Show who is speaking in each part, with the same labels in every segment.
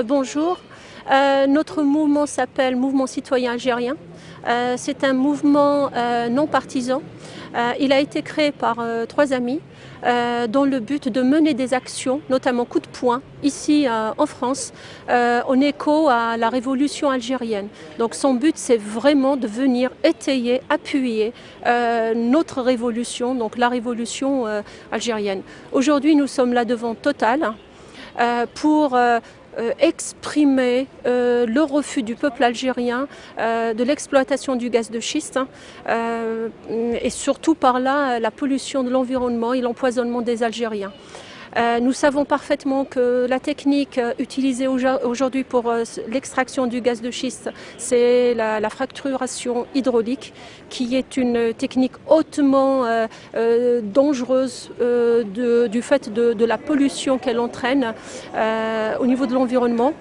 Speaker 1: Bonjour. Notre mouvement s'appelle Mouvement citoyen algérien. C'est un mouvement non partisan. Il a été créé par trois amis dans le but de mener des actions, notamment coup de poing, ici en France, en écho à la révolution algérienne. Donc son but, c'est vraiment de venir étayer, appuyer notre révolution, donc la révolution algérienne. Aujourd'hui, nous sommes là devant Total pour exprimer le refus du peuple algérien de l'exploitation du gaz de schiste et surtout par là la pollution de l'environnement et l'empoisonnement des Algériens. Nous savons parfaitement que la technique utilisée aujourd'hui pour l'extraction du gaz de schiste, c'est la fracturation hydraulique, qui est une technique hautement dangereuse du fait de la pollution qu'elle entraîne au niveau de l'environnement.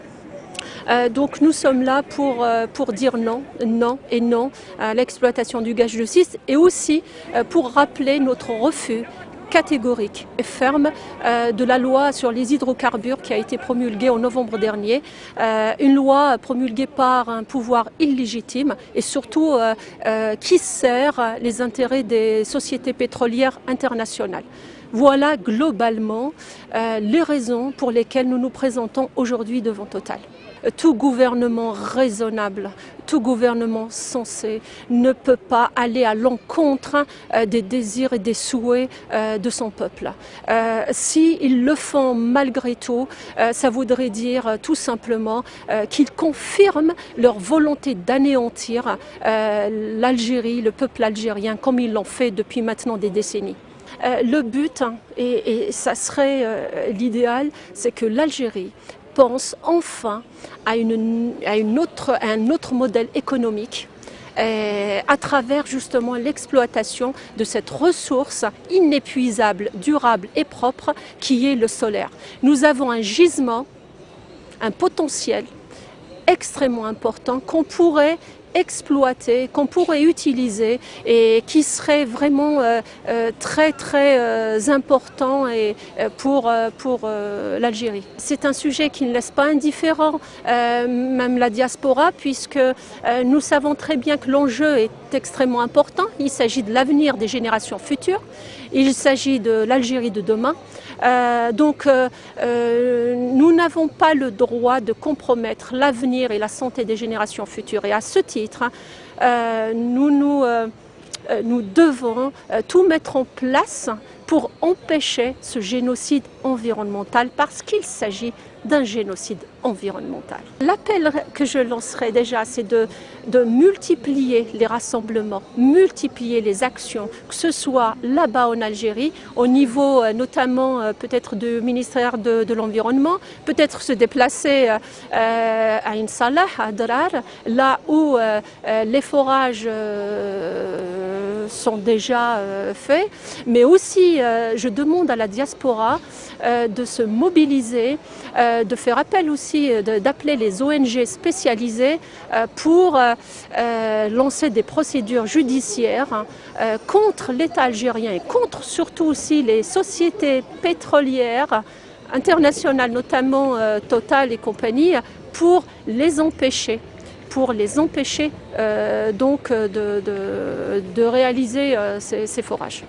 Speaker 1: Donc nous sommes là pour dire non, non et non à l'exploitation du gaz de schiste et aussi pour rappeler notre refus catégorique et ferme de la loi sur les hydrocarbures qui a été promulguée en novembre dernier. Une loi promulguée par un pouvoir illégitime et surtout qui sert les intérêts des sociétés pétrolières internationales. Voilà globalement les raisons pour lesquelles nous nous présentons aujourd'hui devant Total. Tout gouvernement raisonnable, tout gouvernement sensé ne peut pas aller à l'encontre des désirs et des souhaits de son peuple. S'ils le font malgré tout, ça voudrait dire tout simplement qu'ils confirment leur volonté d'anéantir l'Algérie, le peuple algérien, comme ils l'ont fait depuis maintenant des décennies. Le but, et ça serait l'idéal, c'est que l'Algérie pense enfin à un autre modèle économique à travers justement l'exploitation de cette ressource inépuisable, durable et propre qui est le solaire. Nous avons un gisement, un potentiel extrêmement important qu'on pourrait exploiter, qu'on pourrait utiliser et qui serait vraiment très important et pour l'Algérie. C'est un sujet qui ne laisse pas indifférent même la diaspora, puisque nous savons très bien que l'enjeu est extrêmement important. Il s'agit de l'avenir des générations futures, il s'agit de l'Algérie de demain. Donc nous n'avons pas le droit de compromettre l'avenir et la santé des générations futures. Et à ce titre, nous devons tout mettre en place pour empêcher ce génocide environnemental, parce qu'il s'agit d'un génocide environnemental. L'appel que je lancerai déjà, c'est de multiplier les rassemblements, multiplier les actions, que ce soit là-bas en Algérie, au niveau notamment peut-être du ministère de l'Environnement, peut-être se déplacer à Insalah, à Darar, là où les forages sont déjà faits, mais aussi je demande à la diaspora de se mobiliser, de faire appel aussi, d'appeler les ONG spécialisées pour lancer des procédures judiciaires contre l'État algérien et contre surtout aussi les sociétés pétrolières internationales, notamment Total et compagnie, pour les empêcher donc de réaliser ces forages.